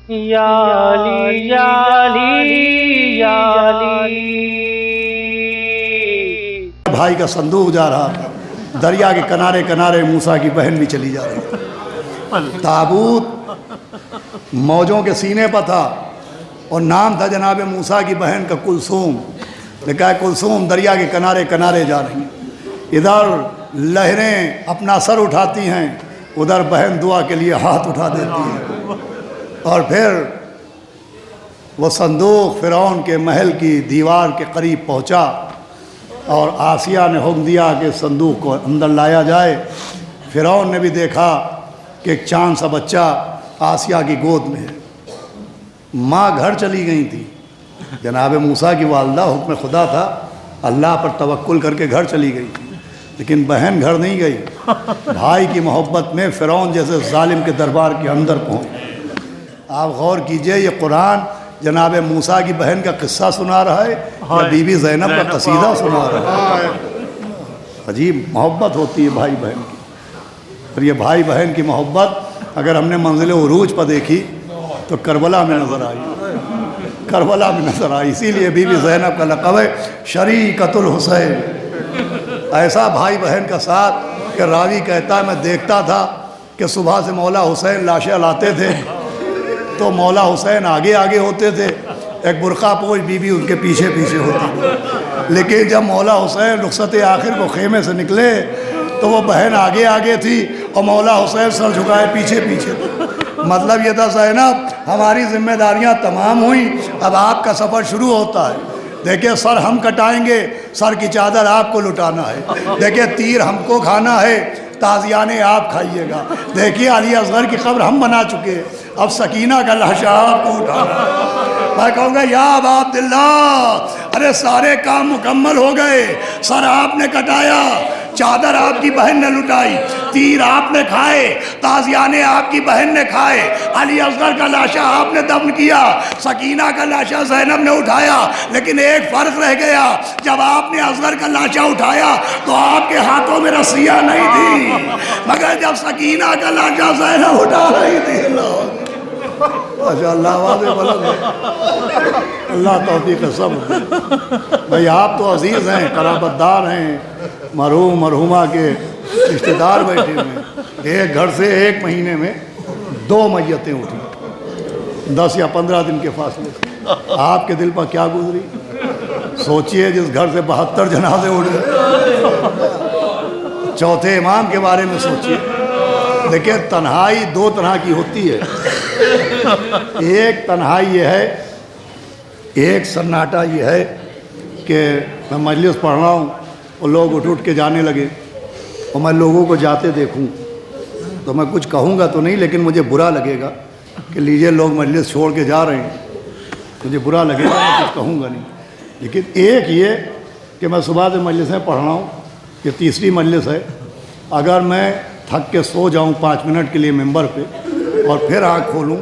یا علی یا علی یا علی۔ بھائی کا صندوق جا رہا تھا، دریا کے کنارے کنارے موسیٰ کی بہن بھی چلی جا رہی تھی۔ تابوت موجوں کے سینے پر تھا اور نام تھا جناب موسیٰ کی بہن کا کلثوم۔ لکھا ہے کلثوم دریا کے کنارے کنارے جا رہی ہیں، ادھر لہریں اپنا سر اٹھاتی ہیں، ادھر بہن دعا کے لیے ہاتھ اٹھا دیتی ہے۔ اور پھر وہ صندوق فرعون کے محل کی دیوار کے قریب پہنچا اور آسیہ نے حکم دیا کہ صندوق کو اندر لایا جائے۔ فرعون نے بھی دیکھا کہ ایک چاند سا بچہ آسیہ کی گود میں ہے۔ ماں گھر چلی گئی تھی، جناب موسیٰ کی والدہ حکم خدا تھا، اللہ پر توکل کر کے گھر چلی گئی تھی، لیکن بہن گھر نہیں گئی۔ بھائی کی محبت میں فرعون جیسے ظالم کے دربار کے اندر پہنچ۔ آپ غور کیجئے، یہ قرآن جناب موسیٰ کی بہن کا قصہ سنا رہا ہے یا بی بی زینب کا قصیدہ سنا رہا ہے؟ عجیب محبت ہوتی ہے بھائی بہن کی۔ اور یہ بھائی بہن کی محبت اگر ہم نے منزل عروج پر دیکھی تو کربلا میں نظر آئی، کربلا میں نظر آئی۔ اسی لیے بی بی زینب کا لقب ہے شریکۃ الحسین۔ ایسا بھائی بہن کا ساتھ کہ راوی کہتا ہے میں دیکھتا تھا کہ صبح سے مولا حسین لاشیں لاتے تھے تو مولا حسین آگے آگے ہوتے تھے، ایک برقع پوش بی بی ان کے پیچھے پیچھے ہوتی تھی، لیکن جب مولا حسین رخصت آخر کو خیمے سے نکلے تو وہ بہن آگے آگے تھی اور مولا حسین سر جھکائے پیچھے پیچھے تھے۔ مطلب یہ تھا زینب ہماری ذمہ داریاں تمام ہوئیں، اب آپ کا سفر شروع ہوتا ہے۔ دیکھیں سر ہم کٹائیں گے، سر کی چادر آپ کو لٹانا ہے۔ دیکھیں تیر ہم کو کھانا ہے، تازیانے آپ کھائیے گا۔ دیکھیے علی اصغر کی قبر ہم بنا چکے، اب سکینہ کا لاشا آپ کو اٹھانا ہے۔ میں کہوں گا یا ابا عبداللہ، ارے سارے کام مکمل ہو گئے، سر آپ نے کٹایا، چادر آپ کی بہن نے لٹائی، تیر آپ نے کھائے، تازیانے آپ کی بہن نے کھائے، علی اصغر کا لاشا آپ نے دفن کیا، سکینہ کا لاشا زینب نے اٹھایا، لیکن ایک فرق رہ گیا، جب آپ نے اصغر کا لاشا اٹھایا تو آپ کے ہاتھوں میں رسیاں نہیں تھی، مگر جب سکینہ کا لاشا زینب اٹھا رہی تھی، ماشاء اللہ واضح بلند ہے، اللہ توفیق سب۔ بھائی آپ تو عزیز ہیں، قرابت دار ہیں، مرحوم مرحومہ کے رشتہ دار بیٹھے ہوئے۔ ایک گھر سے ایک مہینے میں 2 میتیں اٹھی، 10 یا 15 دن کے فاصلے سے۔ آپ کے دل پر کیا گزری؟ سوچئے جس گھر سے 72 جنازے اٹھ گئے۔ چوتھے امام کے بارے میں سوچئے۔ دیکھیں تنہائی 2 طرح کی ہوتی ہے، ایک تنہائی یہ ہے، ایک سناٹا یہ ہے کہ میں مجلس پڑھ رہا ہوں اور لوگ اٹھ کے جانے لگے اور میں لوگوں کو جاتے دیکھوں تو میں کچھ کہوں گا تو نہیں، لیکن مجھے برا لگے گا کہ لیجئے لوگ مجلس چھوڑ کے جا رہے ہیں، مجھے برا لگے گا، میں کچھ کہوں گا نہیں۔ لیکن ایک یہ کہ میں صبح سے مجلسیں پڑھ رہا ہوں، یہ تیسری مجلس ہے، اگر میں تھک کے سو جاؤں 5 منٹ کے لیے ممبر پہ اور پھر آنکھ کھولوں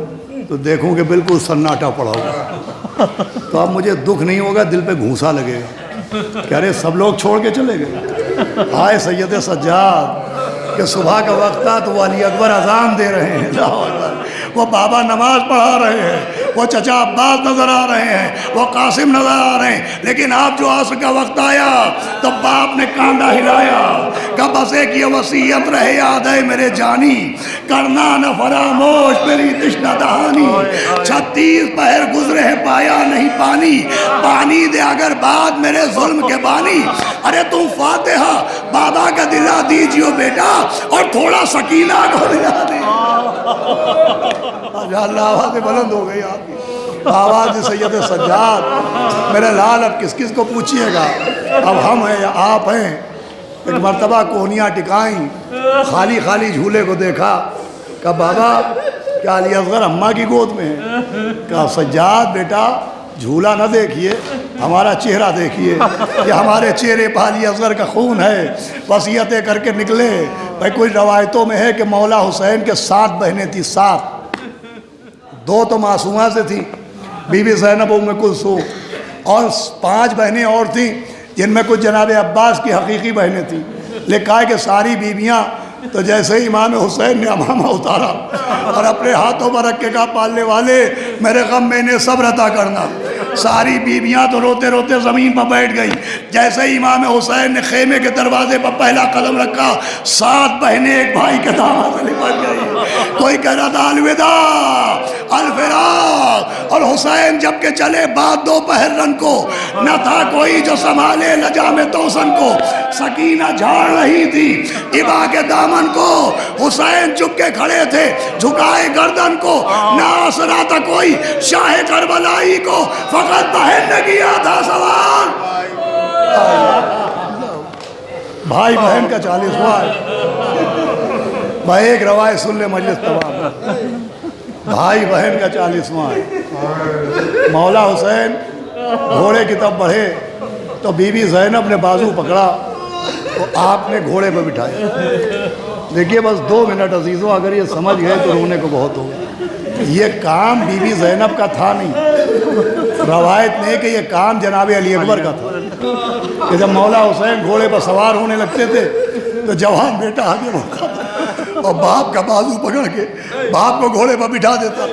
تو دیکھوں کہ بالکل سناٹا پڑا ہوگا، تو اب مجھے دکھ نہیں ہوگا، دل پہ گھونسا لگے گا کہ ارے سب لوگ چھوڑ کے چلے گئے۔ آئے سید سجاد کہ صبح کا وقت تھا تو وہ علی اکبر اذان دے رہے ہیں، وہ بابا نماز پڑھا رہے ہیں، وہ چچا عباس نظر آ رہے ہیں، وہ قاسم نظر آ رہے ہیں، لیکن آپ جو عصر کا وقت آیا تو باپ نے کانڈا ہلایا کہ بس ایک یہ وصیت رہے یاد ہے میرے جانی، کرنا نہ فراموش میری تشنہ دہانی، 36 پہر گزرے ہیں پایا نہیں پانی، پانی دے اگر بات میرے ظلم کے بانی۔ ارے تم فاتحہ بابا کا دلا دیجیو بیٹا اور تھوڑا سکینہ کو دلا دے۔ اللہ آواز بلند ہو گئی آپ کی، آواز سید سجاد۔ میرے لال اب کس کس کو پوچھئے گا، اب ہم ہیں یا آپ ہیں۔ ایک مرتبہ کوہنیاں ٹکائیں، خالی خالی جھولے کو دیکھا، کہا بابا کیا علی اصغر اماں کی گود میں ہے؟ کہا سجاد بیٹا جھولا نہ دیکھیے، ہمارا چہرہ دیکھیے، یہ ہمارے چہرے پہ علی اصغر کا خون ہے۔ وصیتیں کر کے نکلے۔ بھائی کوئی روایتوں میں ہے کہ مولا حسین کے 7 بہنیں تھیں، 7، 2 تو معصومہ سے تھیں، بی بی زینب ام کلثوم، اور 5 بہنیں اور تھیں جن میں کچھ جناب عباس کی حقیقی بہنیں تھیں۔ لکھا ہے کہ ساری بیویاں تو جیسے ہی امام حسین نے امامہ اتارا اور اپنے ہاتھوں پر رکھ کے کہا پالنے والے میرے غم میں انہیں صبر عطا کرنا، ساری بیویاں تو روتے روتے زمین پر بیٹھ گئی۔ جیسے ہی امام حسین نے خیمے کے دروازے پر پہلا قدم رکھا، 7 بہنیں ایک بھائی کے دامن سے لپٹ گئی۔ کوئی کہہ رہا تھا الوداع الفراق، اور حسین جب کہ چلے بعد دوپہر رن کو، نہ تھا کوئی جو سنبھالے لجام توسن کو۔ سکینہ جھاڑ رہی تھی ابا کے دامن کو، حسین جھک کے کھڑے تھے جھکائے گردن کو، نہ آسرا تھا کوئی شاہ کربلائی کو، فقط بہن نے کیا تھا سوال۔ بھائی بہن کا 40واں ہے، بھائی ایک روایت سن لے مجلس تمام، بھائی بہن کا 40واں ہے۔ مولا حسین گھوڑے کی طرف بڑھے تو بی بی زینب نے بازو پکڑا تو آپ نے گھوڑے پہ بٹھایا۔ دیکھیے بس 2 منٹ عزیزوں، اگر یہ سمجھ گئے تو رونے کو بہت ہوگا۔ یہ کام بی بی زینب کا تھا نہیں، روایت نہیں کہ یہ کام جناب علی اکبر کا تھا کہ جب مولا حسین گھوڑے پر سوار ہونے لگتے تھے تو جوان بیٹا آگے بڑھتا اور باپ کا بازو پکڑ کے باپ کو گھوڑے پر بٹھا دیتا۔